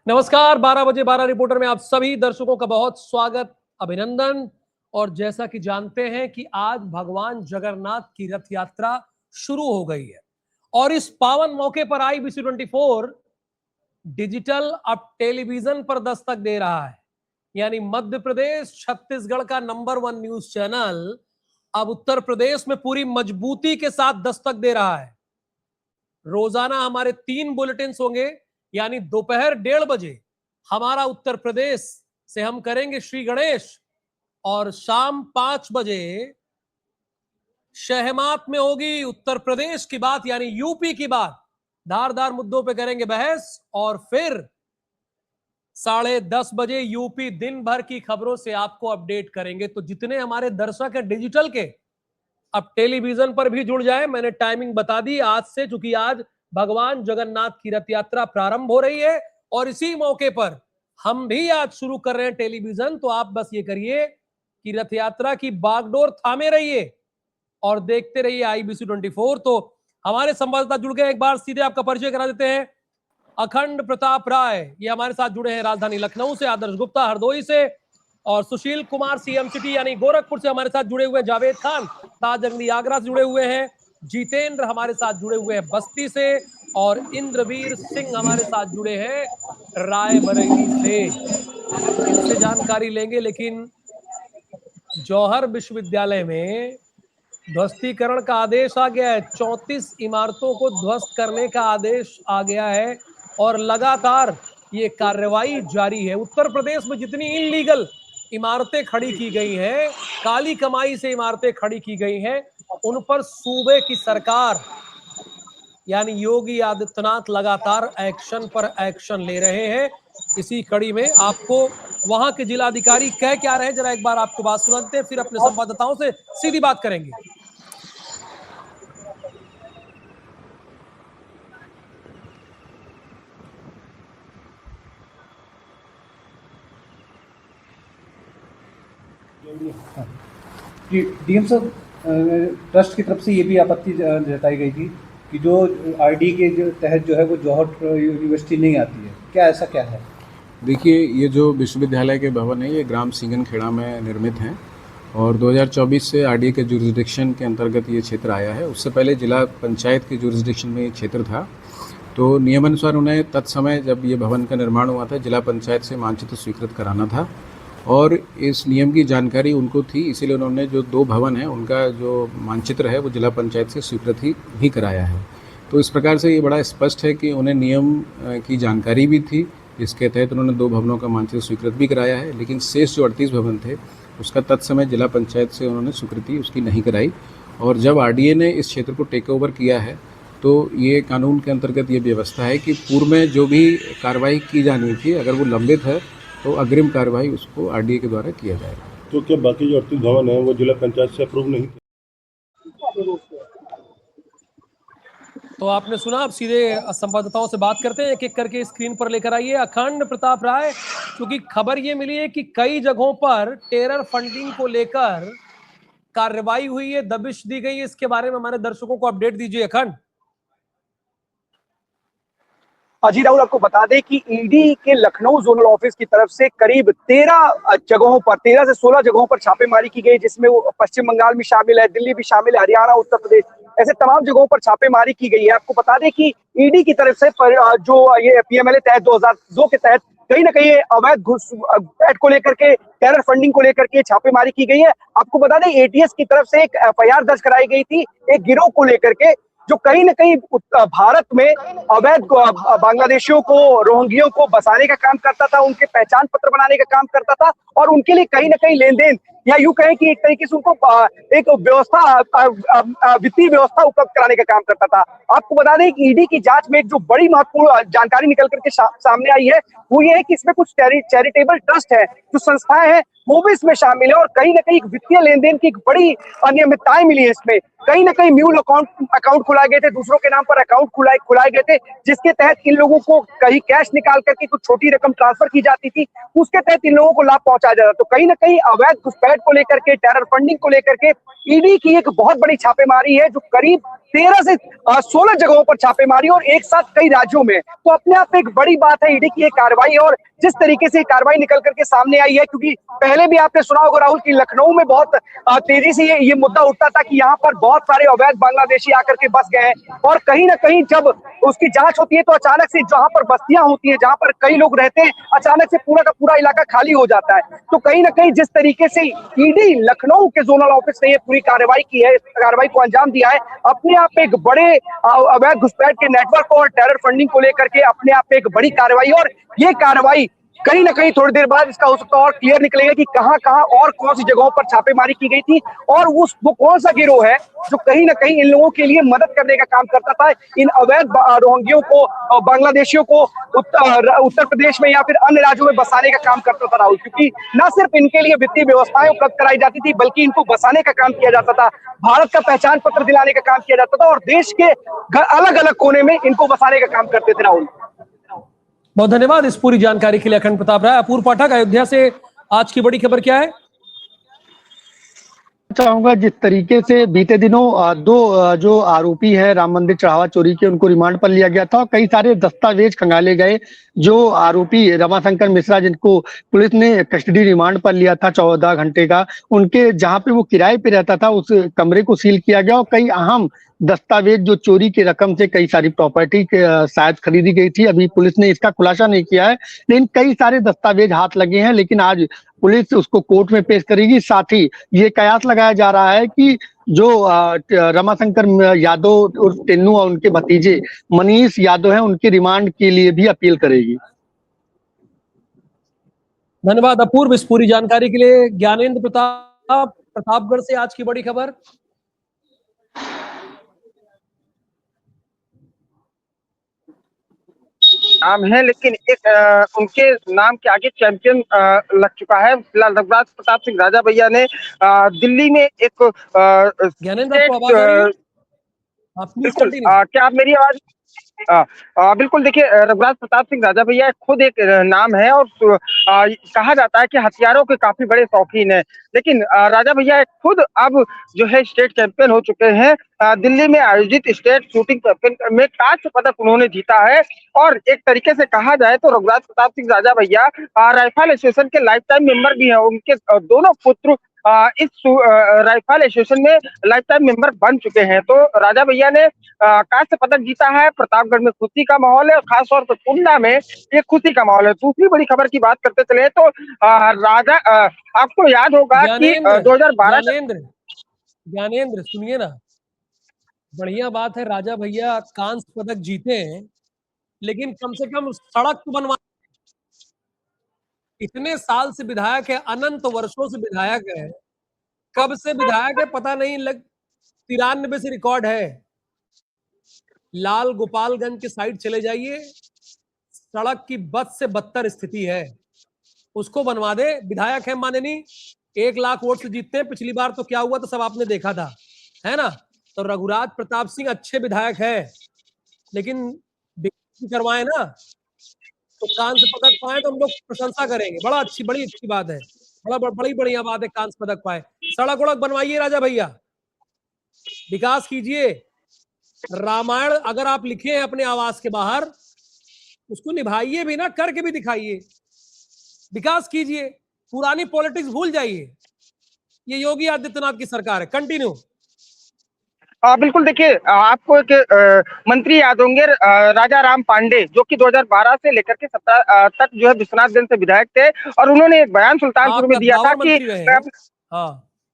नमस्कार, 12 बजे 12 रिपोर्टर में आप सभी दर्शकों का बहुत स्वागत, अभिनंदन। और जैसा कि जानते हैं कि आज भगवान जगन्नाथ की रथ यात्रा शुरू हो गई है और इस पावन मौके पर IBC24 डिजिटल अब टेलीविजन पर दस्तक दे रहा है। यानी मध्य प्रदेश छत्तीसगढ़ का नंबर 1 न्यूज चैनल अब उत्तर प्रदेश में पूरी मजबूती के साथ दस्तक दे रहा है। रोजाना हमारे 3 बुलेटिन होंगे, यानी दोपहर 1:30 बजे हमारा उत्तर प्रदेश से हम करेंगे श्री गणेश और शाम 5 बजे शहमात में होगी उत्तर प्रदेश की बात, यानी यूपी की बात। धारदार मुद्दों पे करेंगे बहस और फिर 10:30 बजे यूपी दिन भर की खबरों से आपको अपडेट करेंगे। तो जितने हमारे दर्शक हैं डिजिटल के, अब टेलीविजन पर भी जुड़ जाए। मैंने टाइमिंग बता दी आज से, क्योंकि आज भगवान जगन्नाथ की रथ यात्रा प्रारंभ हो रही है और इसी मौके पर हम भी आज शुरू कर रहे हैं टेलीविजन। तो आप बस ये करिए कि रथ यात्रा की बागडोर थामे रहिए और देखते रहिए IBC24। तो हमारे संवाददाता जुड़ गए, एक बार सीधे आपका परिचय करा देते हैं। अखंड प्रताप राय ये हमारे साथ जुड़े हैं राजधानी लखनऊ से, आदर्श गुप्ता हरदोई से और सुशील कुमार CM सिटी यानी गोरखपुर से हमारे साथ जुड़े हुए हैं। जावेद खान ताजंगली आगरा से जुड़े हुए हैं। जितेंद्र हमारे साथ जुड़े हुए हैं बस्ती से और इंद्रवीर सिंह हमारे साथ जुड़े हैं रायबरेली से। इनसे जानकारी लेंगे। लेकिन जौहर विश्वविद्यालय में ध्वस्तीकरण का आदेश आ गया है, 34 इमारतों को ध्वस्त करने का आदेश आ गया है और लगातार ये कार्रवाई जारी है। उत्तर प्रदेश में जितनी इनलीगल इमारतें खड़ी की गई हैं, काली कमाई से इमारतें खड़ी की गई हैं, उन पर सूबे की सरकार यानी योगी आदित्यनाथ लगातार एक्शन पर एक्शन ले रहे हैं। इसी कड़ी में आपको वहां के जिलाधिकारी कह क्या रहे हैं, जरा एक बार आपको बात सुनाते हैं, फिर अपने संवाददाताओं से सीधी बात करेंगे। डीएम साहब, ट्रस्ट की तरफ से ये भी आपत्ति जताई गई थी कि जो आरडी के जो तहत जो है वो जौहर यूनिवर्सिटी नहीं आती है, क्या ऐसा क्या है? देखिए, ये जो विश्वविद्यालय के भवन है ये ग्राम सिंगनखेड़ा में निर्मित हैं और 2024 से आरडीए के जुरिस्डिक्शन के अंतर्गत ये क्षेत्र आया है। उससे पहले जिला पंचायत के जुरिस्डिक्शन में ये क्षेत्र था। तो नियमानुसार उन्हें तत्समय जब ये भवन का निर्माण हुआ था जिला पंचायत से मानचित्र स्वीकृत कराना था और इस नियम की जानकारी उनको थी, इसीलिए उन्होंने जो 2 भवन हैं उनका जो मानचित्र है वो जिला पंचायत से स्वीकृत ही कराया है। तो इस प्रकार से ये बड़ा स्पष्ट है कि उन्हें नियम की जानकारी भी थी, इसके तहत उन्होंने 2 भवनों का मानचित्र स्वीकृत भी कराया है। लेकिन शेष जो 38 भवन थे उसका तत्समय जिला पंचायत से उन्होंने स्वीकृति उसकी नहीं कराई और जब आरडीए ने इस क्षेत्र को टेक ओवर किया है तो ये कानून के अंतर्गत ये व्यवस्था है कि पूर्व में जो भी कार्रवाई की जानी थी अगर वो लंबित है तो अग्रिम कार्रवाई उसको आरडीए के द्वारा किया जाएगा। तो क्या बाकी जो 38 भवन है वो जिला पंचायत से अप्रूव नहीं थे? तो आपने सुना, अब सीधे संवाददाताओं से बात करते हैं, एक एक करके स्क्रीन पर लेकर आइए। अखंड प्रताप राय, क्योंकि खबर ये मिली है कि कई जगहों पर टेरर फंडिंग को लेकर कार्रवाई हुई है, दबिश दी गई है, इसके बारे में हमारे दर्शकों को अपडेट दीजिए। अखंड। जी राहुल, आपको बता दें कि ईडी के लखनऊ जोनल ऑफिस की तरफ से करीब 13 जगहों पर 13 से 16 जगहों पर छापेमारी की गई, जिसमें वो पश्चिम बंगाल भी शामिल है, दिल्ली भी शामिल है, हरियाणा, उत्तर प्रदेश, ऐसे तमाम जगहों पर छापेमारी की गई है। आपको बता दें कि ईडी की तरफ से जो ये PMLA तहत 2002 के तहत कहीं ना कहीं अवैध घुसपैठ को लेकर के, टेरर फंडिंग को लेकर के छापेमारी की गई है। आपको बता दें ATS की तरफ से एक FIR दर्ज कराई गई थी एक गिरोह को लेकर के, जो कहीं ना कहीं भारत में अवैध बांग्लादेशियों को, रोहिंग्यों को बसाने का काम करता था, उनके पहचान पत्र बनाने का काम करता था और उनके लिए कहीं ना कहीं लेन देन या यूं कहें कि एक तरीके से उनको एक व्यवस्था, वित्तीय व्यवस्था उपलब्ध कराने का काम करता था। आपको बता दें कि ईडी की जांच में एक जो बड़ी महत्वपूर्ण जानकारी निकल करके सामने आई है वो ये है कि इसमें कुछ चैरिटेबल ट्रस्ट है, जो संस्थाएं हैं वो भी इसमें शामिल है और कहीं ना कहीं वित्तीय लेन देन की एक बड़ी अनियमितताएं मिली है इसमें। कहीं ना कहीं म्यूल अकाउंट खुलाए गए थे, दूसरों के नाम पर अकाउंट खुलाए गए थे, जिसके तहत इन लोगों को कहीं कैश निकाल करके कुछ छोटी रकम ट्रांसफर की जाती थी, उसके तहत इन लोगों को लाभ पहुंचाया जाता। तो कहीं ना कहीं अवैध घुसपैठ को लेकर के, टेरर फंडिंग को लेकर के ईडी की एक बहुत बड़ी छापेमारी है, जो करीब 13 से 16 जगहों पर छापेमारी और एक साथ कई राज्यों में। तो अपने आप में एक बड़ी बात है ईडी की ये कार्रवाई, और जिस तरीके से कार्रवाई निकल करके सामने आई है, क्योंकि पहले भी आपने सुना होगा राहुल की लखनऊ में बहुत तेजी से ये मुद्दा उठता था कि यहाँ पर बहुत सारे अवैध बांग्लादेशी आकर के बस गए हैं, और कहीं ना कहीं जब उसकी जांच होती है तो अचानक से जहां पर बस्तियां होती हैं, जहां पर कई लोग रहते हैं, अचानक से पूरा का पूरा इलाका खाली हो जाता है। तो कहीं ना कहीं जिस तरीके से ईडी लखनऊ के जोनल ऑफिस ने ये पूरी कार्रवाई की है, इस कार्रवाई को अंजाम दिया है, अपने आप में एक बड़े अवैध घुसपैठ के नेटवर्क और टेरर फंडिंग को लेकर के अपने आप में एक बड़ी कार्रवाई। और ये कार्रवाई कहीं ना कहीं थोड़ी देर बाद इसका हो सकता है और क्लियर निकलेगा कि कहां कहां और कौन सी जगहों पर छापेमारी की गई थी, और वो कौन सा गिरोह है जो कहीं ना कहीं इन लोगों के लिए मदद करने का काम करता था, इन अवैध रोहिंग्यों को, बांग्लादेशियों को उत्तर प्रदेश में या फिर अन्य राज्यों में बसाने का काम करता था राहुल। क्योंकि न सिर्फ इनके लिए वित्तीय व्यवस्थाएं उपलब्ध कराई जाती थी, बल्कि इनको बसाने का काम किया जाता था, भारत का पहचान पत्र दिलाने का काम किया जाता था, और देश के अलग अलग कोने में इनको बसाने का काम करते थे राहुल। बहुत धन्यवाद इस पूरी जानकारी के लिए अखंड प्रताप राय। अपूर्व पाठक, अयोध्या से आज की बड़ी खबर क्या है? चाहूंगा जिस तरीके से बीते दिनों दो जो आरोपी है राम मंदिर चढ़ावा चोरी के, उनको रिमांड पर लिया गया था और कई सारे दस्तावेज खंगाले गए। जो आरोपी रमाशंकर मिश्रा, जिनको पुलिस ने कस्टडी रिमांड पर लिया था 14 घंटे का, उनके जहां पे वो किराए पे रहता था उस कमरे को सील किया गया और कई अहम दस्तावेज जो चोरी की रकम से कई सारी प्रॉपर्टी शायद खरीदी गई थी। अभी पुलिस ने इसका खुलासा नहीं किया है, लेकिन कई सारे दस्तावेज हाथ लगे हैं। लेकिन आज पुलिस उसको कोर्ट में पेश करेगी। साथ ही ये कयास लगाया जा रहा है कि जो रमाशंकर यादव और टेन्नू और उनके भतीजे मनीष यादव हैं, उनके रिमांड के लिए भी अपील करेगी। धन्यवाद अपूर्व इस पूरी जानकारी के लिए। ज्ञानेंद्र प्रताप, प्रतापगढ़ से आज की बड़ी खबर। नाम है, लेकिन एक उनके नाम के आगे चैंपियन लग चुका है। फिलहाल रघुराज प्रताप सिंह राजा भैया ने दिल्ली में एक ज्ञानेंद्र, आपको आवाज आ रही है? आप प्लीज बिल्कुल, कंटिन्यू। क्या आप मेरी आवाज बिल्कुल देखिए, रघुराज प्रताप सिंह राजा भैया खुद एक नाम है और कहा जाता है कि हथियारों के काफी बड़े शौकीन है। लेकिन राजा भैया खुद अब जो है स्टेट चैंपियन हो चुके हैं। दिल्ली में आयोजित स्टेट शूटिंग चैंपियन में कांस्य पदक उन्होंने जीता है। और एक तरीके से कहा जाए तो रघुराज प्रताप सिंह राजा भैया राइफल एसोसिएशन के लाइफ टाइम मेंबर भी हैं। उनके दोनों पुत्र इस राइफल एसोसिएशन में लाइफ टाइम मेंबर बन चुके हैं। तो राजा भैया ने कांस्य पदक जीता है। प्रतापगढ़ में खुशी का माहौल है और खासतौर पर कुंडा में एक खुशी का माहौल है। दूसरी बड़ी खबर की बात करते चले तो राजा आपको याद होगा कि 2012 ज्ञानेंद्र सुनिए ना, बढ़िया बात है राजा भैया कांस्य पदक जीते हैं, लेकिन कम से कम सड़क तो बनवा। इतने साल से विधायक है, अनंत वर्षों से विधायक है, कब से विधायक है पता नहीं, 93 से रिकॉर्ड है। लाल गोपालगंज के साइड चले जाइए, सड़क की बद से बदतर स्थिति है, उसको बनवा दे। विधायक है माननीय, 1 लाख वोट से जीतते हैं। पिछली बार तो क्या हुआ तो सब आपने देखा था, है ना? तो रघुराज प्रताप सिंह अच्छे विधायक है, लेकिन करवाए ना तो कांस्य पदक पाए तो हम लोग प्रशंसा करेंगे। बड़ी अच्छी बात है, बड़ी बढ़िया बात है कांस्य पदक पाए। सड़क वड़क बनवाइए राजा भैया, विकास कीजिए। रामायण अगर आप लिखे हैं अपने आवास के बाहर, उसको निभाइए भी ना, करके भी दिखाइए, विकास कीजिए। पुरानी पॉलिटिक्स भूल जाइए, ये योगी आदित्यनाथ की सरकार है। कंटिन्यू। बिल्कुल देखिए, आपको एक मंत्री याद होंगे राजा राम पांडे, जो कि 2012 से लेकर के 17 तक जो है विश्वनाथगंज से विधायक थे। और उन्होंने एक बयान सुल्तानपुर में दिया था कि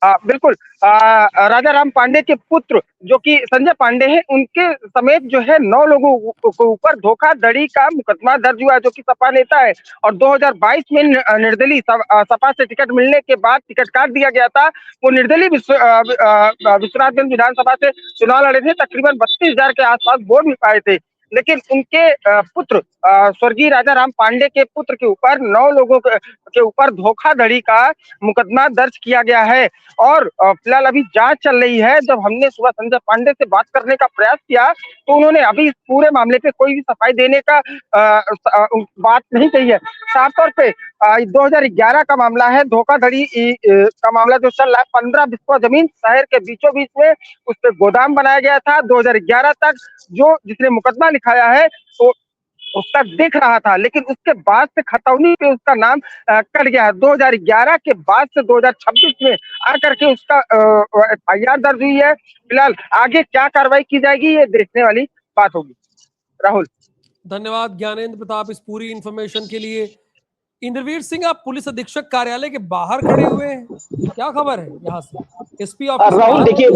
बिल्कुल राजा राम पांडे के पुत्र जो कि संजय पांडे हैं, उनके समेत जो है 9 लोगों के ऊपर धोखाधड़ी का मुकदमा दर्ज हुआ, जो कि सपा नेता है। और 2022 में निर्दलीय सपा से टिकट मिलने के बाद टिकट काट दिया गया था। वो निर्दलीय विश्वनाथगंज विधानसभा से चुनाव लड़े थे, तकरीबन 32,000 के आसपास वोट भी पाए थे। लेकिन उनके पुत्र स्वर्गीय राजा राम पांडे के पुत्र के ऊपर 9 लोगों के ऊपर धोखाधड़ी का मुकदमा दर्ज किया गया है और फिलहाल अभी जांच चल रही है। जब हमने सुबह संजय पांडे से बात करने का प्रयास किया तो उन्होंने अभी इस पूरे मामले पे कोई भी सफाई देने का बात नहीं कही है। साफ तौर पे 2011 का मामला है, धोखाधड़ी का मामला जो चल रहा है। 15 बिस्वा जमीन शहर के बीचों बीच में उस पे गोदाम बनाया गया था। 2011 तक जो जिसने मुकदमा लिखाया है तो उसका दिख रहा था, लेकिन उसके बाद से खतौनी पे उसका नाम कट गया है। 2011 के बाद से 2026 में आकर के उसका FIR दर्ज हुई है। फिलहाल आगे क्या कार्रवाई की जाएगी ये देखने वाली बात होगी। राहुल, धन्यवाद ज्ञानेंद्र प्रताप इस पूरी इंफॉर्मेशन के लिए। इंद्रवीर सिंह, आप पुलिस अधीक्षक कार्यालय के बाहर खड़े हुए हैं, क्या खबर है यहाँ से? एसपी ऑफिस राहुल देखिए,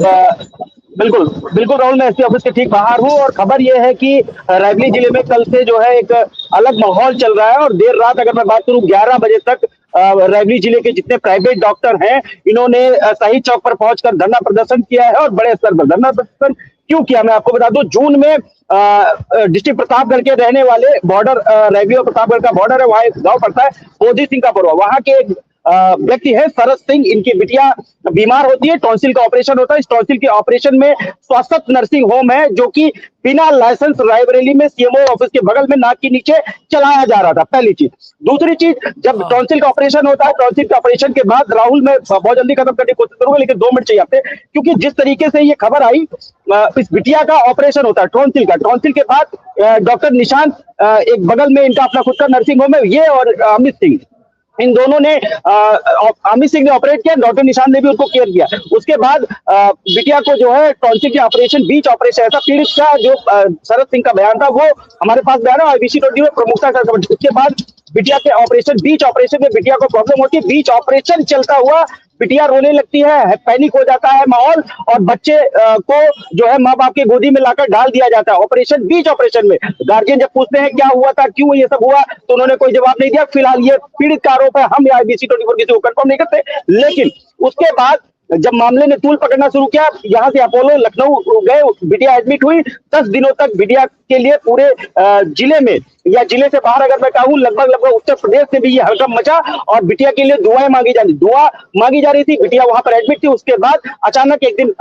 बिल्कुल बिल्कुल राहुल, मैं एसपी ऑफिस के ठीक बाहर हूँ और खबर यह है कि रायबरेली जिले में कल से जो है एक अलग माहौल चल रहा है और देर रात अगर मैं बात करूँ 11 बजे तक रायबरेली जिले के जितने प्राइवेट डॉक्टर हैं इन्होंने शहीद चौक पर पहुंचकर धरना प्रदर्शन किया है। और बड़े स्तर पर धरना प्रदर्शन क्यों किया मैं आपको बता दूं, जून में डिस्ट्रिक्ट प्रतापगढ़ के रहने वाले बॉर्डर रायबरेली और प्रतापगढ़ का बॉर्डर है, वहां एक गांव पड़ता है बोधी सिंह का पड़वा, वहां के एक व्यक्ति है शरद सिंह, इनकी बिटिया बीमार होती है, टॉन्सिल का ऑपरेशन होता है। इस टॉन्सिल के ऑपरेशन में स्वास्थ्य नर्सिंग होम है जो कि बिना लाइसेंस रायबरेली में सीएमओ ऑफिस के बगल में नाक के नीचे चलाया जा रहा था, पहली चीज। दूसरी चीज, जब टॉन्सिल का ऑपरेशन होता है, टॉन्सिल का ऑपरेशन के बाद राहुल मैं बहुत जल्दी खत्म करने की कोशिश करूंगा लेकिन 2 मिनट चाहिए आपसे, क्योंकि जिस तरीके से ये खबर आई, इस बिटिया का ऑपरेशन होता है टॉन्सिल का, टॉन्सिल के बाद डॉक्टर निशांत एक बगल में इनका अपना खुद का नर्सिंग होम है, ये और अमित सिंह, इन दोनों ने अमित सिंह ने ऑपरेट किया, डॉक्टर निशांत ने भी उनको केयर किया। उसके बाद बिटिया को जो है टॉन्सिल के ऑपरेशन, बीच ऑपरेशन, ऐसा पीड़ित का जो शरद सिंह का बयान था वो हमारे पास बयान है, IBC में प्रमुखता से। उसके बाद बिटिया के ऑपरेशन, बीच ऑपरेशन में बिटिया को प्रॉब्लम होती है, बीच ऑपरेशन चलता हुआ बिटिया रोने लगती है, पैनिक हो जाता है माहौल और बच्चे को जो है माँ बाप के गोदी में लाकर डाल दिया जाता है। ऑपरेशन, बीच ऑपरेशन में गार्जियन जब पूछते हैं क्या हुआ था, क्यों ये सब हुआ, तो उन्होंने कोई जवाब नहीं दिया। फिलहाल ये पीड़ित का आरोप है, हम IBC 24 किसी को कंफर्म नहीं करते। लेकिन उसके बाद जब मामले ने तूल पकड़ना शुरू किया, यहाँ से अपोलो लखनऊ गए, बिटिया एडमिट हुई। 10 दिनों तक बिटिया के लिए पूरे जिले में या जिले से बाहर अगर मैं कहूँ लगभग उत्तर प्रदेश में भी ये हड़कंप मचा और बिटिया के लिए दुआ मांगी जा रही थी। बिटिया वहां पर एडमिट थी। उसके बाद अचानक एक दिन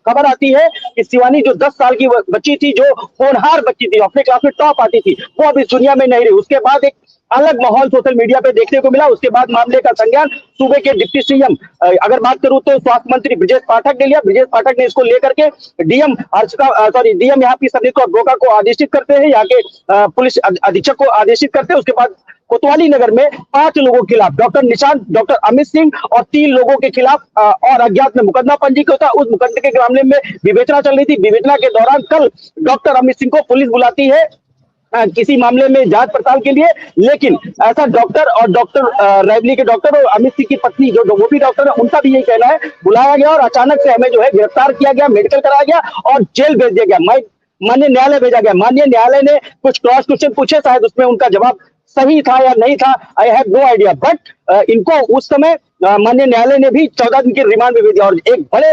खबर आती है कि शिवानी जो 10 साल की बच्ची थी, जो होनहार बच्ची थी, अपने क्लास में टॉप आती थी, वो अब इस दुनिया में नहीं रही। उसके बाद एक अलग माहौल सोशल मीडिया पे देखने को मिला। उसके बाद मामले का संज्ञान सूबे के डिप्टी सीएम, अगर बात करूं तो स्वास्थ्य मंत्री ब्रिजेश पाठक ने लिया। ब्रिजेश पाठक ने इसको लेकर के डीएम यहाँ की सभी को ब्रोका को आदेशित करते हैं, यहाँ के पुलिस अधीक्षक को आदेशित करते हैं। उसके बाद कोतवाली नगर में 5 लोगों के खिलाफ, डॉक्टर निशांत, डॉक्टर अमित सिंह और 3 लोगों के खिलाफ और अज्ञात में मुकदमा पंजीकृत होता है। उस मुकदमे के मामले में विवेचना चल रही थी। विवेचना के दौरान कल डॉक्टर अमित सिंह को पुलिस बुलाती है किसी मामले में जांच पड़ताल के लिए, लेकिन ऐसा डॉक्टर और डॉक्टर रायबरेली के डॉक्टर और अमित सिंह की पत्नी जो वो भी डॉक्टर है, उनका भी यही कहना है, बुलाया गया और अचानक से हमें जो है गिरफ्तार किया गया, मेडिकल कराया गया और जेल भेज दिया गया, माननीय न्यायालय भेजा गया। माननीय न्यायालय ने कुछ क्रॉस क्वेश्चन पूछे, शायद उसमें उनका जवाब सही था या नहीं था, I have no idea, but इनको उस समय माननीय न्यायालय ने भी 14 दिन के रिमांड में भेज दिया और एक बड़े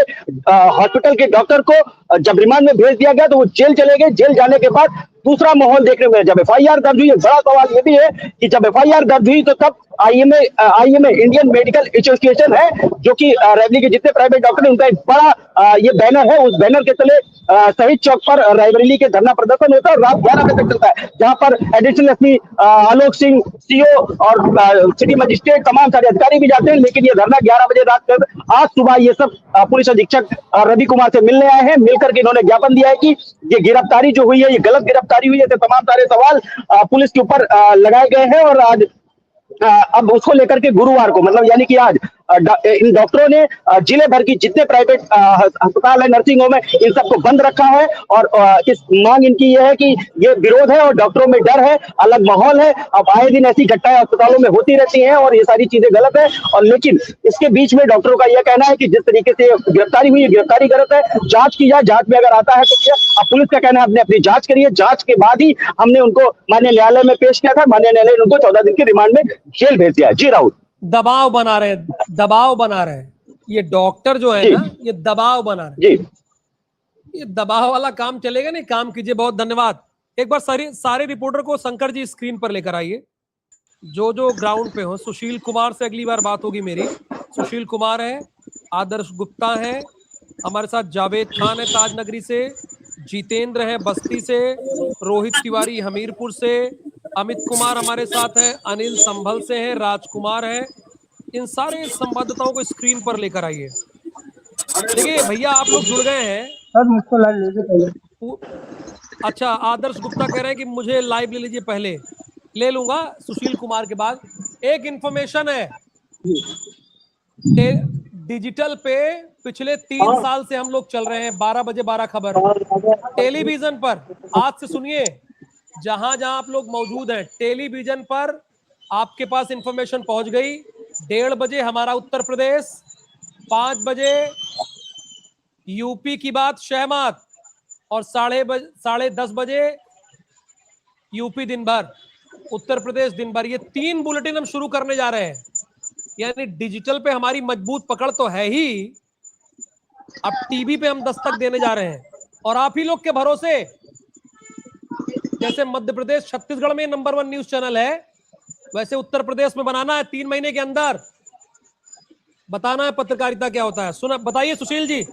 हॉस्पिटल के डॉक्टर को जब रिमांड में भेज दिया गया तो वो जेल चले गए। जेल जाने के बाद दूसरा माहौल देखने को मिला। जब FIR दर्ज हुई, बड़ा सवाल ये भी है कि जब FIR दर्ज हुई तो तब IMA इंडियन मेडिकल एसोसिएशन है जो कि रायबरेली के जितने प्राइवेट डॉक्टर हैं, उनका एक बड़ा ये बैनर है। उस बैनर के तले शहीद चौक पर रायबरेली के धरना प्रदर्शन होता है और रात 11 बजे तक चलता है, जहां पर additional SP Alok Singh, CO और सिटी मजिस्ट्रेट तमाम सारे अधिकारी भी जाते हैं। लेकिन ये धरना 11 बजे रात कर, आज सुबह ये सब पुलिस अधीक्षक रवि कुमार से मिलने आए हैं। मिलकर के इन्होंने ज्ञापन दिया है कि ये गिरफ्तारी जो हुई है, ये गलत गिरफ्तारी हुई है। तो तमाम सारे सवाल पुलिस के ऊपर लगाए गए हैं और आज अब उसको लेकर के गुरुवार को, मतलब यानी कि आज इन डॉक्टरों ने जिले भर की जितने प्राइवेट अस्पताल है, नर्सिंग होम है, इन सबको बंद रखा है और इस मांग इनकी ये है कि ये विरोध है और डॉक्टरों में डर है, अलग माहौल है। अब आए दिन ऐसी घटनाएं अस्पतालों में होती रहती हैं और ये सारी चीजें गलत है। और लेकिन इसके बीच में डॉक्टरों का यह कहना है कि जिस तरीके से गिरफ्तारी हुई है, गिरफ्तारी गलत है, जांच की जाए, जांच में अगर आता है तो अब पुलिस का कहना है आपने अपनी जांच करी है, जांच के बाद ही हमने उनको माननीय न्यायालय में पेश किया था। माननीय न्यायालय ने उनको 14 दिन के रिमांड में जेल भेज दिया। जी राहुल, दबाव बना रहे हैं ये डॉक्टर जो है ना, ये दबाव बना रहे हैं। ये दबाव वाला काम चलेगा नहीं, काम कीजिए। बहुत धन्यवाद। एक बार सारे रिपोर्टर को शंकर जी स्क्रीन पर लेकर आइए, जो जो ग्राउंड पे हो। सुशील कुमार से अगली बार बात होगी मेरी। सुशील कुमार है, आदर्श गुप्ता है, हमारे साथ जावेद खान है ताजनगरी से, जितेंद्र है बस्ती से, रोहित तिवारी हमीरपुर से, अमित कुमार हमारे साथ है, अनिल संभल से है, राजकुमार है। इन सारे संवाददाताओं को स्क्रीन पर लेकर आइए। देखिए भैया, आप लोग जुड़ गए हैं सर मुझको लाइव ले पहले। अच्छा, आदर्श गुप्ता कह रहे हैं कि मुझे लाइव ले लीजिए पहले। ले लूंगा सुशील कुमार के बाद। एक इंफॉर्मेशन है, डिजिटल पे पिछले 3 साल से हम लोग चल रहे हैं 12 बजे 12 खबर। टेलीविजन पर आज से सुनिए, जहां जहां आप लोग मौजूद हैं, टेलीविजन पर आपके पास इंफॉर्मेशन पहुंच गई। 1:30 बजे हमारा उत्तर प्रदेश, 5 बजे यूपी की बात शहमाद, और 10:30 बजे यूपी दिन भर, उत्तर प्रदेश दिन भर। ये 3 बुलेटिन हम शुरू करने जा रहे हैं। यानी डिजिटल पे हमारी मजबूत पकड़ तो है ही, अब टीवी पे हम दस्तक देने जा रहे हैं। और आप ही लोग के भरोसे, जैसे मध्य प्रदेश छत्तीसगढ़ में नंबर 1 न्यूज चैनल है, वैसे उत्तर प्रदेश में बनाना है। 3 महीने के अंदर बताना है पत्रकारिता क्या होता है। सुना, बताइए सुशील जी,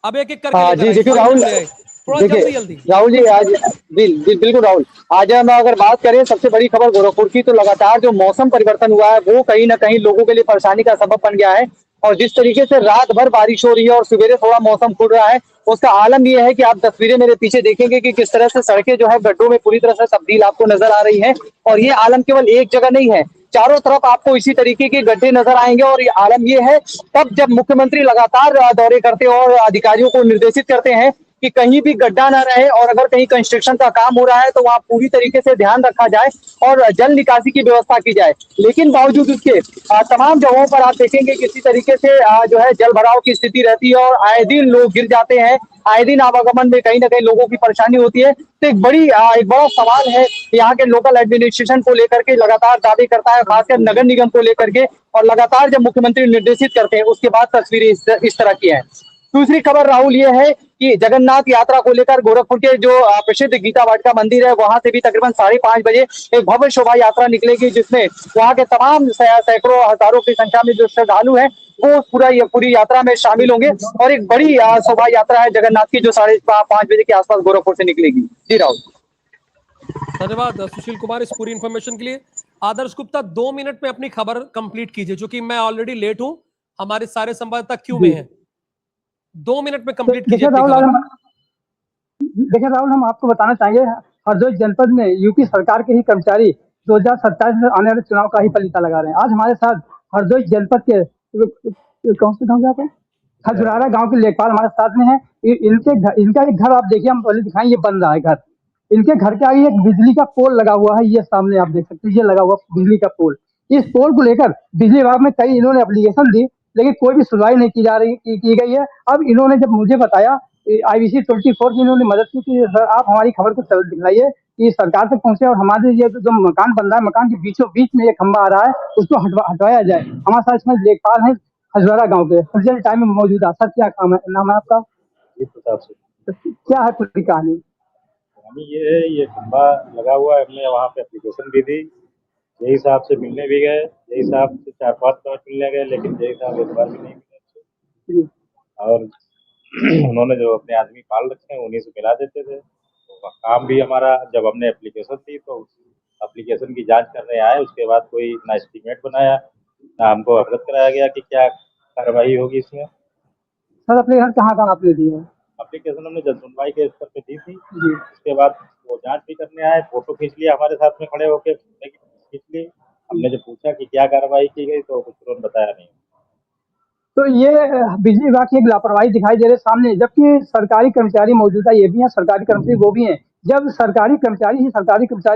अब एक एक करके जी देखिए राहुल, जल्दी। राहुल जी आज बिल्कुल राहुल, आज हम अगर बात करें सबसे बड़ी खबर गोरखपुर की, तो लगातार जो मौसम परिवर्तन हुआ है वो कहीं ना कहीं लोगों के लिए परेशानी का सबब बन गया है। और जिस तरीके से रात भर बारिश हो रही है और सवेरे थोड़ा मौसम खुल रहा है, उसका आलम ये है कि आप तस्वीरें मेरे पीछे देखेंगे कि किस तरह से सड़कें जो है गड्ढों में पूरी तरह से तब्दील आपको नजर आ रही है। और ये आलम केवल एक जगह नहीं है, चारों तरफ आपको इसी तरीके के गड्ढे नजर आएंगे। और ये आलम ये है तब जब मुख्यमंत्री लगातार दौरे करते हैं और अधिकारियों को निर्देशित करते हैं कि कहीं भी गड्ढा ना रहे, और अगर कहीं कंस्ट्रक्शन का काम हो रहा है तो वहां पूरी तरीके से ध्यान रखा जाए और जल निकासी की व्यवस्था की जाए। लेकिन बावजूद उसके तमाम जगहों पर आप देखेंगे किसी तरीके से जो है जल भराव की स्थिति रहती है और आए दिन लोग गिर जाते हैं, आए दिन आवागमन में कहीं ना कहीं लोगों की परेशानी होती है। तो एक बड़ा सवाल है यहाँ के लोकल एडमिनिस्ट्रेशन को लेकर के, लगातार दावे करता है खासकर नगर निगम को लेकर के, और लगातार जब मुख्यमंत्री निर्देशित करते हैं उसके बाद तस्वीरें इस तरह की है। दूसरी खबर राहुल ये है कि जगन्नाथ यात्रा को लेकर गोरखपुर के जो प्रसिद्ध गीता वाटिका मंदिर है, वहां से भी तकरीबन 5:30 बजे एक भव्य शोभा यात्रा निकलेगी, जिसमें वहां के तमाम सैकड़ों हजारों की संख्या में जो श्रद्धालु हैं वो पूरी यात्रा में शामिल होंगे। और एक बड़ी शोभा यात्रा है जगन्नाथ की, जो 5:30 बजे के आसपास गोरखपुर से निकलेगी। जी राहुल, धन्यवाद सुशील कुमार इस पूरी इंफॉर्मेशन के लिए। आदर्श गुप्ता 2 मिनट में अपनी खबर कंप्लीट कीजिए, क्योंकि मैं ऑलरेडी लेट हूं, हमारे सारे संवाददाता क्यू में हैं। 2 मिनट में कंप्लीट कीजिए। देखिए राहुल, हम आपको बताना चाहेंगे, हरदोई जनपद में यूपी सरकार के ही कर्मचारी 2027 में आने वाले चुनाव का ही पलीता लगा रहे हैं। आज हमारे साथ हरदोई जनपद के कौन से गाँव के खजुरारा गांव के लेखपाल हमारे साथ में है। इनका एक घर आप देखिए, हम पहले दिखाएं, ये बन रहा है घर। इनके घर के आगे एक बिजली का पोल लगा हुआ है, ये सामने आप देख सकते हैं, ये लगा हुआ बिजली का पोल। इस पोल को लेकर बिजली विभाग में कई इन्होंने एप्लीकेशन दी, लेकिन कोई भी सुनवाई नहीं की गई है। अब इन्होंने जब मुझे बताया, IBC 24 की इन्होंने मदद की कि सर आप हमारी खबर को दिखाइए कि सरकार तक पहुंचे, और हमारे ये जो मकान बन रहा है, मकान के बीचों बीच में एक खंबा आ रहा है, उसको हटवाया जाए। हमारे साथ इसमें लेखपाल है हजवारा गाँव के, प्रेजेंट टाइम में मौजूद है। सर क्या नाम है आपका? क्या है पूरी कहानी? ये है, ये खंबा लगा हुआ है, हमने वहाँ पे एप्लीकेशन दी थी, जय साहब से मिलने भी गए, जय साहब से 4-5 बार मिलने गए, लेकिन जय साहब इस बार भी नहीं मिले। और उन्होंने जो अपने आदमी पाल रखे हैं उन्हीं से मिला देते थे। तो काम भी हमारा, जब हमने एप्लीकेशन दी तो एप्लीकेशन की जांच करने आए, उसके बाद कोई ना एस्टीमेट बनाया, ना हमको अवगत कराया गया कि क्या कार्रवाई होगी इसमें। सर अपने घर कहाँ आपने दी है? एप्लीकेशन हमने जन सुनवाई के स्तर पे दी थी, उसके बाद वो जांच भी करने आए, फोटो खींच लिया हमारे साथ में खड़े होकर, खींच ली। हमने जब पूछा कि क्या कार्रवाई की गई तो कुछ उन्होंने बताया नहीं। तो ये बिजली विभाग की एक लापरवाही दिखाई दे रही है सामने, जबकि सरकारी कर्मचारी मौजूदा ये भी हैं, सरकारी कर्मचारी वो भी हैं। जब सरकारी कर्मचारी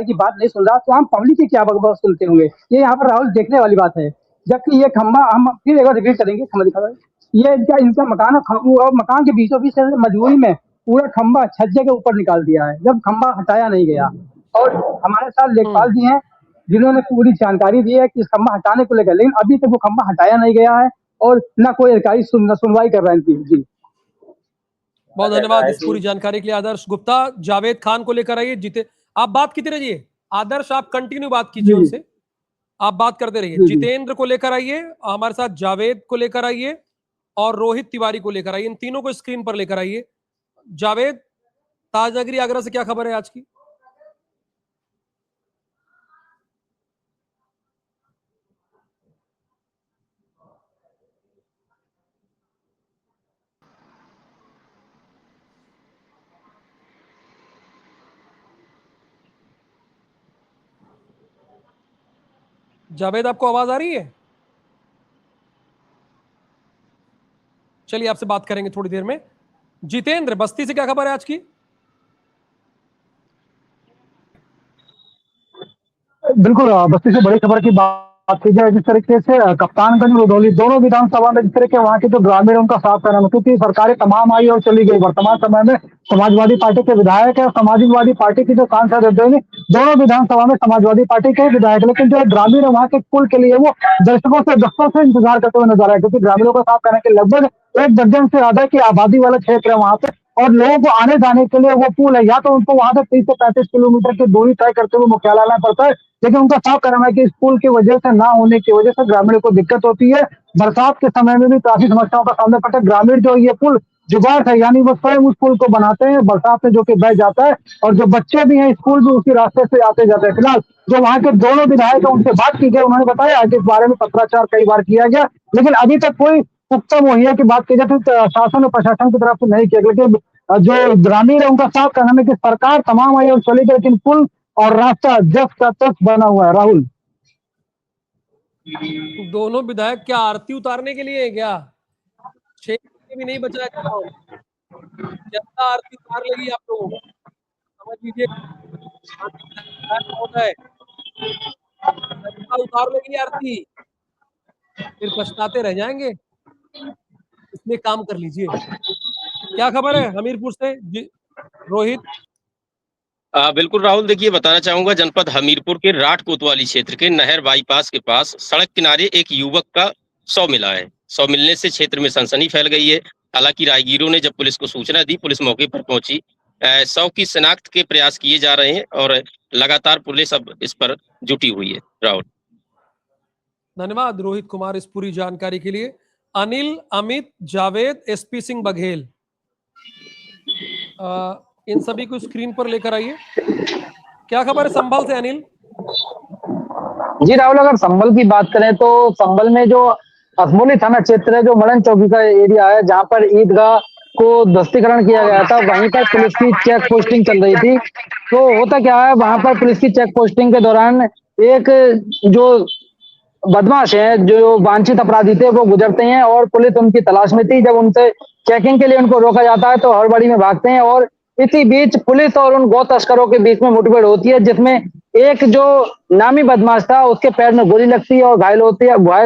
की बात नहीं सुन रहा, तो हम पब्लिक की क्या बकवास सुनते होंगे? ये यहाँ पर राहुल देखने वाली बात है। जबकि ये खंबा, हम फिर एक बार रिपीट करेंगे, खंबा दिखा, ये इनका मकान है, मकान के बीचों बीच मजबूरी में पूरा खंबा छज्जे के ऊपर निकाल दिया है, जब खंबा हटाया नहीं गया। और हमारे साथ लेखपाल जी हैं जिन्होंने पूरी जानकारी दी है कि इस खंबा हटाने को लेकर, लेकिन अभी तक वो खंबा हटाया नहीं गया है और ना कोई अधिकारी सुनवाई कर रहे हैं इनकी। जी बहुत ऐसा धन्यवाद है इस कि पूरी जानकारी के लिए आदर्श गुप्ता। जावेद खान को लेकर आइए, जीते आप बात करते रहिए। आदर्श आप कंटिन्यू बात कीजिए उनसे, आप बात करते रहिए। जितेंद्र को लेकर आइए हमारे साथ, जावेद को लेकर आइए और रोहित तिवारी को लेकर आइए। इन तीनों को स्क्रीन पर लेकर आइए। जावेद, ताजनगरी आगरा से क्या खबर है आज की? जावेद, आपको आवाज आ रही है? चलिए आपसे बात करेंगे थोड़ी देर में। जितेंद्र, बस्ती से क्या खबर है आज की? बिल्कुल, बस्ती से बड़ी खबर की बात की जाए, जिस तरीके से कप्तानगंज और रुधौली दोनों विधानसभा में जिस तरह के वहाँ के जो ग्रामीण उनका साफ कहना है, क्योंकि सरकारें तमाम आई और चली गई। वर्तमान समय में समाजवादी पार्टी के विधायक है, समाजवादी पार्टी की जो सांसद है, दोनों विधानसभा में समाजवादी पार्टी के विधायक, लेकिन जो ग्रामीण है वहाँ के पुल के लिए वो दशकों से इंतजार करते हुए नजर आए, क्योंकि ग्रामीणों का साफ कहना है कि लगभग 1 दर्जन से ज्यादा की आबादी वाला क्षेत्र है वहाँ पे, और लोगों को आने जाने के लिए वो पुल है, या तो उनको वहां से 30 से 35 किलोमीटर की दूरी तय करते हुए मुख्यालय आना पड़ता है। लेकिन उनका साफ कहना है कि इस पुल की वजह से ना होने की वजह से ग्रामीणों को दिक्कत होती है। बरसात के समय में भी काफी समस्याओं का सामना पड़ता है। ग्रामीण जो ये पुल जुगाड़ है, यानी वो स्वयं उस पुल को बनाते हैं, बरसात में जो कि बह जाता है, और जो बच्चे भी हैं स्कूल भी उसी रास्ते से आते जाते हैं। फिलहाल जो वहाँ के दोनों विधायक है उनसे बात की गई, उन्होंने बताया कि इस बारे में पत्राचार कई बार किया गया, लेकिन अभी तक कोई पुख्ता मुहैया की बात की जाए तो शासन और प्रशासन की तरफ से नहीं किया। लेकिन जो ग्रामीण है उनका साफ कहना है कि सरकार तमाम आई और चली गई, लेकिन पुल और रास्ता जस का तस बना हुआ है। राहुल, दोनों विधायक क्या आरती उतारने के लिए है क्या? क्षेत्र भी नहीं बचा है चुनाव, जनता आरती उतार लेगी आप लोगों को, समझ लीजिए। महोदय, जनता उतार लेगी आरती, फिर पछताते रह जाएंगे। इसलिए काम कर लीजिए। क्या खबर है हमीरपुर से रोहित? बिल्कुल राहुल, देखिए बताना चाहूंगा, जनपद हमीरपुर के राठ कोतवाली क्षेत्र के नहर बाईपास के पास सड़क किनारे एक युवक का शव मिला है। शव मिलने से क्षेत्र में सनसनी फैल गई है। हालांकि राहगीरों ने जब पुलिस को सूचना दी, पुलिस मौके पर पहुंची। शव की शिनाख्त के प्रयास किए जा रहे हैं और लगातार पुलिस अब इस पर जुटी हुई है। राहुल, धन्यवाद रोहित कुमार इस पूरी जानकारी के लिए। अनिल, अमित, जावेद, एसपी सिंह बघेल, इन सभी को स्क्रीन पर लेकर आइए। क्या खबर है संभल से अनिल? जी राहुल, अगर संभल की बात करें तो संभल में जो असमोली थाना क्षेत्र है, जो मड़न चौकी का एरिया है, जहां पर ईदगाह को ध्वस्तीकरण किया गया था, वहीं पर पुलिस की चेक पोस्टिंग चल रही थी। तो होता क्या है, वहां पर पुलिस की चेक पोस्टिंग के दौरान एक जो बदमाश हैं, जो वांछित अपराधी थे, वो गुजरते हैं और पुलिस उनकी तलाश में थी। जब उनसे चेकिंग के लिए उनको रोका जाता है तो हड़बड़ी में भागते हैं, और इसी बीच पुलिस और उन गौ तस्करों के बीच में मुठभेड़ होती है, जिसमें एक जो नामी बदमाश था उसके पैर में गोली लगती है और घायल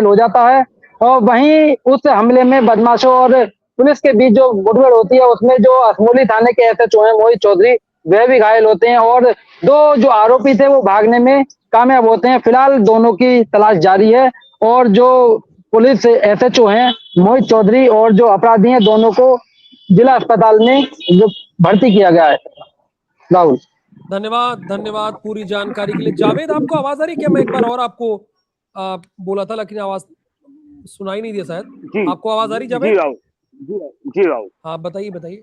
हो जाता है। और वहीं उस हमले में बदमाशों और पुलिस के बीच जो मुठभेड़ होती है, उसमें जो असमोली थाने के एसएचओ हैं मोहित चौधरी, वह भी घायल होते हैं, और दो जो आरोपी थे वो भागने में कामयाब होते हैं। फिलहाल दोनों की तलाश जारी है, और जो पुलिस एसएचओ हैं मोहित चौधरी और जो अपराधी हैं, दोनों को जिला अस्पताल में जो भर्ती किया गया है। राहुल, धन्यवाद पूरी जानकारी के लिए। जावेद, आपको आवाज आ रही है क्या? मैं एक बार और आपको बोला था लेकिन आवाज सुनाई नहीं दिया शायद। आपको आवाज आ रही जावेद? जी राहुल, जी राहुल, हाँ बताइए बताइए।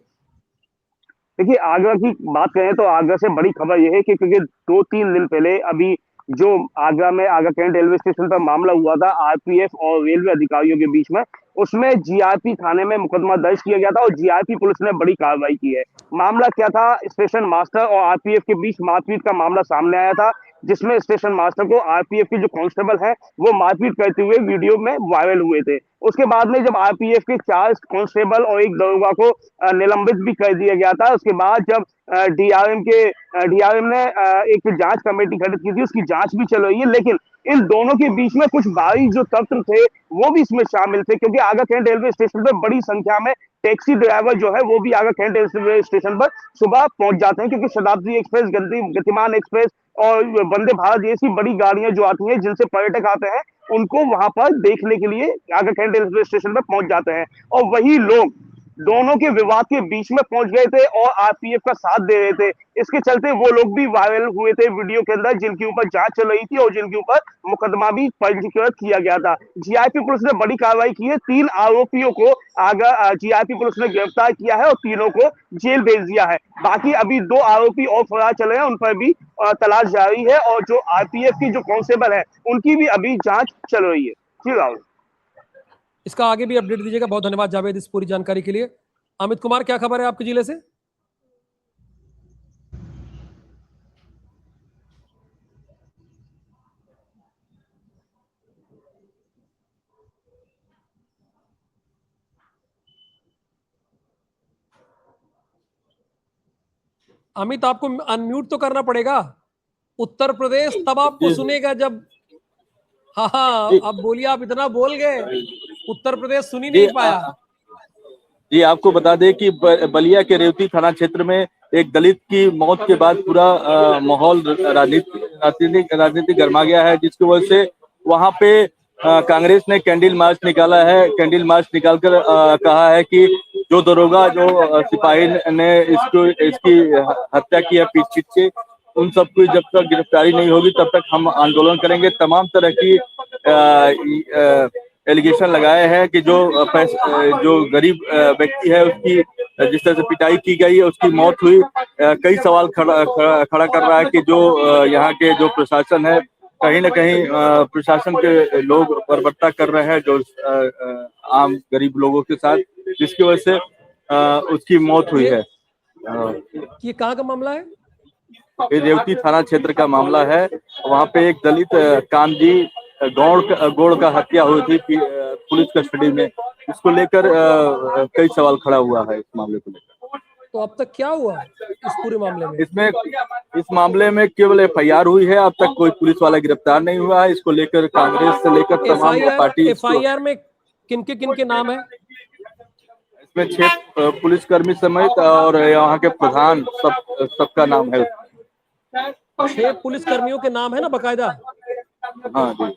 देखिए आगरा की बात करें तो आगरा से बड़ी खबर यह है कि क्योंकि 2-3 दिन पहले अभी जो आगरा में आगरा कैंट रेलवे स्टेशन पर मामला हुआ था आरपीएफ और रेलवे अधिकारियों के बीच में, उसमें जीआरपी थाने में मुकदमा दर्ज किया गया था और जीआरपी पुलिस ने बड़ी कार्रवाई की है। मामला क्या था, स्टेशन मास्टर और आरपीएफ के बीच मारपीट का मामला सामने आया था, जिसमें स्टेशन मास्टर को आरपीएफ के जो कांस्टेबल है वो मारपीट करते हुए वीडियो में वायरल हुए थे। उसके बाद में जब आरपीएफ के 4 कांस्टेबल और एक दरोगा को निलंबित भी कर दिया गया था। उसके बाद जब डीआरएम ने एक जांच कमेटी गठित की थी, उसकी जांच भी चल रही है, लेकिन इन दोनों के बीच में कुछ बारीक जो तत्व थे वो भी इसमें शामिल थे, क्योंकि आगरा कैंट रेलवे स्टेशन पर बड़ी संख्या में टैक्सी ड्राइवर जो है वो भी आगरा कैंट रेलवे स्टेशन पर सुबह पहुंच जाते हैं, क्योंकि शताब्दी एक्सप्रेस, गतिमान एक्सप्रेस और वंदे भारत जैसी बड़ी गाड़ियां जो आती हैं जिनसे पर्यटक आते हैं, उनको वहां पर देखने के लिए आगरा कैंट रेलवे स्टेशन पर पहुंच जाते हैं। और वही लोग दोनों के विवाद के बीच में पहुंच गए थे और आरपीएफ का साथ दे रहे थे। इसके चलते वो लोग भी वायरल हुए थे वीडियो के अंदर, जिनके ऊपर जांच चल रही थी और जिनके ऊपर मुकदमा भी पंजीकृत किया गया था। जीआरपी पुलिस ने बड़ी कार्रवाई की है, 3 आरोपियों को आगे जीआरपी पुलिस ने गिरफ्तार किया है और तीनों को जेल भेज दिया है। बाकी अभी 2 आरोपी और फरार चले हैं, उन पर भी तलाश जारी है और जो आरपीएफ की जो कांस्टेबल है उनकी भी अभी जांच चल रही है। जी राहुल, इसका आगे भी अपडेट दीजिएगा। बहुत धन्यवाद जावेद इस पूरी जानकारी के लिए। अमित कुमार, क्या खबर है आपके जिले से? अमित, आपको अनम्यूट तो करना पड़ेगा। उत्तर प्रदेश तब आपको सुनेगा जब, हाँ अब बोलिए, आप इतना बोल गए, उत्तर प्रदेश सुन ही नहीं पाया। जी, आपको बता दें कि बलिया के रेवती थाना क्षेत्र में एक दलित की मौत के बाद पूरा माहौल राजनीतिक गर्मा गया है, जिसकी वजह से वहां पे कांग्रेस ने कैंडल मार्च निकाला है। कैंडल मार्च निकालकर कहा है कि जो दरोगा, जो सिपाही ने इसकी हत्या की है पीट पीट के, उन सबको जब तक गिरफ्तारी नहीं होगी तब तक हम आंदोलन करेंगे। तमाम तरह की एलिगेशन लगाए हैं कि जो गरीब व्यक्ति है उसकी जिस तरह से पिटाई की गई है, उसकी मौत हुई। कई सवाल खड़ा कर रहा है कि जो यहाँ के जो प्रशासन है, कहीं ना कहीं प्रशासन के लोग बर्बरता कर रहे हैं जो आम गरीब लोगों के साथ, जिसकी वजह से उसकी मौत हुई है। ये कहाँ का मामला है? ये रेवती थाना क्षेत्र का मामला है। वहाँ पे एक दलित कामजी गौड़ का हत्या हुई थी पुलिस कस्टडी में। इसको लेकर कई सवाल खड़ा हुआ है इस मामले को लेकर। तो अब तक क्या हुआ इस पूरे मामले में? इस मामले में केवल एफआईआर हुई है, अब तक कोई पुलिस वाला गिरफ्तार नहीं हुआ है। इसको लेकर कांग्रेस से लेकर तमाम पार्टी। एफआईआर में किनके नाम है? इसमें 6 पुलिसकर्मी समेत और यहाँ के प्रधान सबका नाम है। 6 पुलिसकर्मियों के नाम है ना बाकायदा? हाँ जी,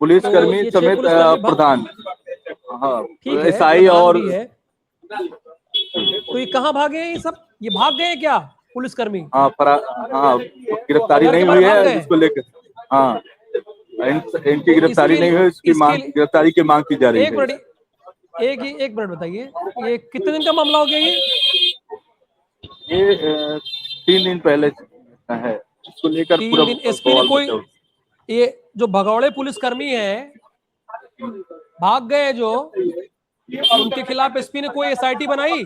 पुलिसकर्मी तो समेत प्रधान, हाँ एसआई और तो ये कहाँ भागे हैं? ये सब ये भाग गए क्या पुलिसकर्मी? हाँ गिरफ्तारी नहीं हुई है इसको लेकर। हाँ, इनकी गिरफ्तारी नहीं हुई, इसकी गिरफ्तारी की मांग की जा रही है। एक मिनट बताइए, ये कितने दिन का मामला हो गया? ये 3 दिन पहले है। इसको लेकर पूरा एसपी ने कोई, ये जो भगौड़े पुलिसकर्मी है भाग गए जो, उनके खिलाफ एसपी ने कोई एसआईटी बनाई,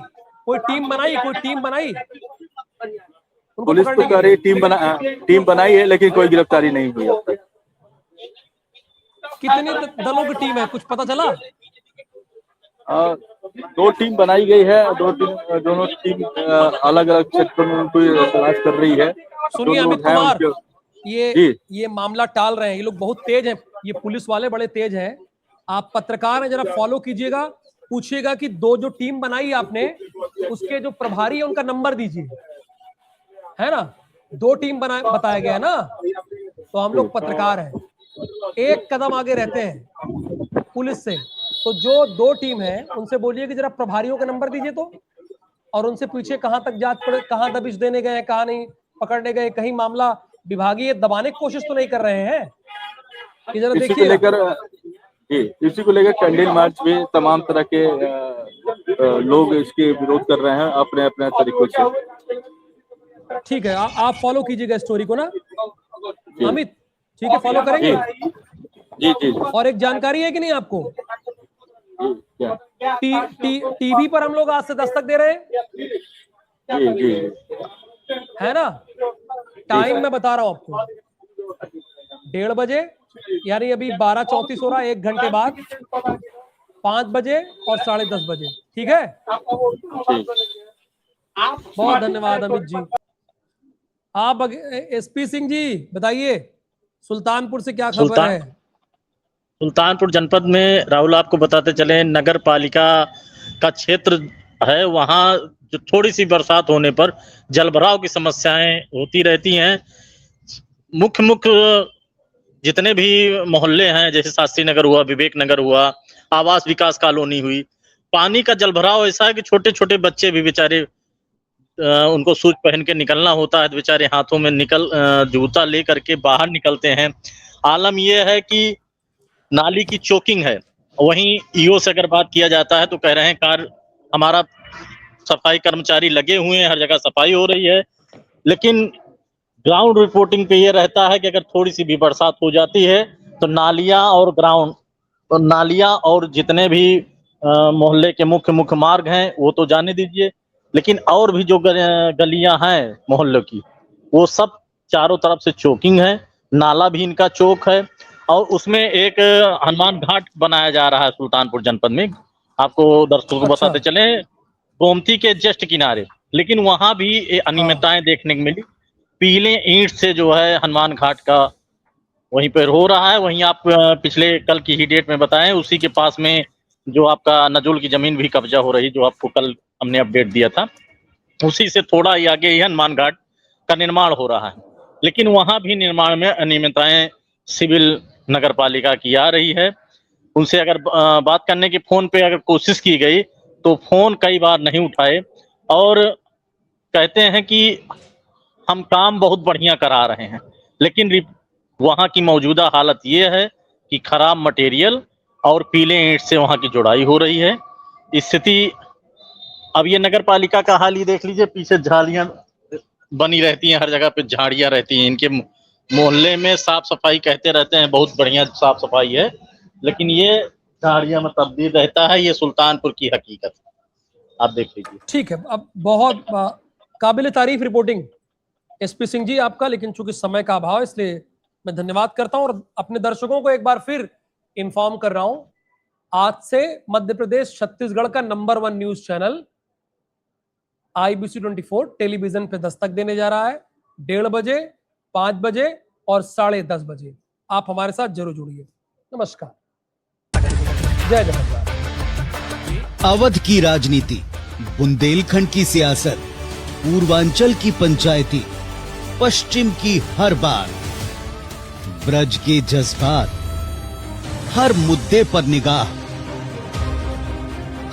कोई टीम बनाई? पुलिस तो कह रही टीम बनाई है, लेकिन कोई गिरफ्तारी नहीं हुई अब तक। कितने दलों की टीम है, कुछ पता चला? 2 टीम बनाई गई है। दोनों टीम अलग अलग क्षेत्रों में उनको तलाश कर रही है। सुनिए अमित कुमार, ये मामला टाल रहे हैं ये लोग, बहुत तेज हैं ये पुलिस वाले, बड़े तेज हैं। आप पत्रकार हैं, जरा फॉलो कीजिएगा, पूछिएगा कि जो टीम बनाई आपने उसके जो प्रभारी है उनका नंबर दीजिए, है ना? 2 टीम बताया गया है ना, तो हम लोग पत्रकार हैं, एक कदम आगे रहते हैं पुलिस से। तो जो 2 टीम है उनसे बोलिए कि जरा प्रभारियों का नंबर दीजिए तो, और उनसे पूछिए कहां तक जांच पड़े, कहां दबिश देने गए, कहां नहीं पकड़ने गए, कहीं मामला विभागीय दबाने की कोशिश तो नहीं कर रहे हैं? ये जरा देखिए। इसी को लेकर कैंडल मार्च में तमाम तरह के लोग इसके विरोध कर रहे हैं अपने अपने तरीकों से। ठीक है, आप फॉलो कीजिएगा स्टोरी को ना अमित, ठीक है? फॉलो करेंगे जी। और एक जानकारी है कि नहीं आपको, टीवी पर हम लोग आज से दस्तक दे रहे हैं, जी, है ना? टाइम मैं बता रहा हूं आपको, 1:30 बजे, यानी अभी 12:34 हो रहा है, 1 घंटे बाद 5 बजे और 10:30 बजे, ठीक है? बहुत धन्यवाद अमित जी। आप एसपी सिंह जी बताइए, सुल्तानपुर से क्या खबर है? सुल्तानपुर जनपद में राहुल आपको बताते चले, नगर पालिका का क्षेत्र है, वहां जो थोड़ी सी बरसात होने पर जलभराव की समस्याएं होती रहती हैं। मुख्य जितने भी मोहल्ले हैं, जैसे शास्त्री नगर हुआ, विवेक नगर हुआ, आवास विकास कॉलोनी हुई, पानी का जलभराव ऐसा है कि छोटे छोटे बच्चे भी बेचारे उनको शूज पहन के निकलना होता है, तो बेचारे हाथों में जूता ले करके बाहर निकलते हैं। आलम यह है कि नाली की चोकिंग है। वहीं ईओ से अगर बात किया जाता है तो कह रहे हैं हमारा सफाई कर्मचारी लगे हुए हैं, हर जगह सफाई हो रही है, लेकिन ग्राउंड रिपोर्टिंग पे ये रहता है कि अगर थोड़ी सी भी बरसात हो जाती है तो नालियां और जितने भी मोहल्ले के मुख्य मार्ग हैं वो तो जाने दीजिए, लेकिन और भी जो गलियां हैं मोहल्ले की, वो सब चारों तरफ से चोकिंग है। नाला भी इनका चौक है और उसमें एक हनुमान घाट बनाया जा रहा है सुल्तानपुर जनपद में। आपको दर्शकों को बताते चले, गोमती के जस्ट किनारे, लेकिन वहां भी अनियमितताएं देखने को मिली। पीले ईंट से जो है हनुमान घाट का वहीं पर हो रहा है। वहीं आप पिछले कल की ही डेट में बताएं, उसी के पास में जो आपका नजुल की जमीन भी कब्जा हो रही, जो आपको कल हमने अपडेट दिया था, उसी से थोड़ा ही आगे ही हनुमान घाट का निर्माण हो रहा है, लेकिन वहां भी निर्माण में अनियमितताएं सिविल नगर पालिका की आ रही है। उनसे अगर बात करने की फोन पे अगर कोशिश की गई तो फोन कई बार नहीं उठाए और कहते हैं कि हम काम बहुत बढ़िया करा रहे हैं, लेकिन वहां की मौजूदा हालत ये है कि खराब मटेरियल और पीले ईंट से वहां की जुड़ाई हो रही है। स्थिति अब ये नगर पालिका का हाल ही देख लीजिए, पीछे झाड़ियां बनी रहती हैं, हर जगह पे झाड़ियां रहती हैं। इनके मोहल्ले में साफ सफाई कहते रहते हैं बहुत बढ़िया साफ सफाई है, लेकिन ये झाड़ियां में तब्दील रहता है। ये सुल्तानपुर की हकीकत है, आप देख लीजिए। ठीक है, अब बहुत काबिल तारीफ रिपोर्टिंग एसपी सिंह जी आपका, लेकिन चूंकि समय का अभाव इसलिए मैं धन्यवाद करता हूं और अपने दर्शकों को एक बार फिर इंफॉर्म कर रहा हूं, आज से मध्य प्रदेश छत्तीसगढ़ का number 1 news channel IBC 24 television पे दस्तक देने जा रहा है 1:30 बजे, 5 बजे और 10:30 बजे। आप हमारे साथ जरूर जुड़िए। नमस्कार, जय जगन्नाथ। अवध की राजनीति, बुंदेलखंड की सियासत, पूर्वांचल की पंचायती, पश्चिम की हर बात, ब्रज के जज्बात, हर मुद्दे पर निगाह,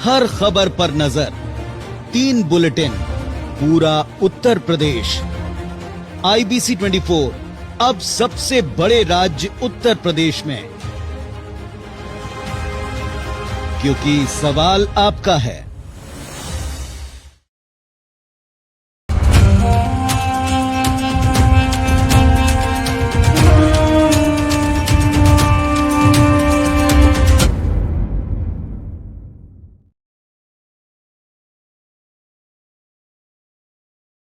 हर खबर पर नजर, 3 बुलेटिन, पूरा उत्तर प्रदेश। IBC 24 अब सबसे बड़े राज्य उत्तर प्रदेश में, क्योंकि सवाल आपका है,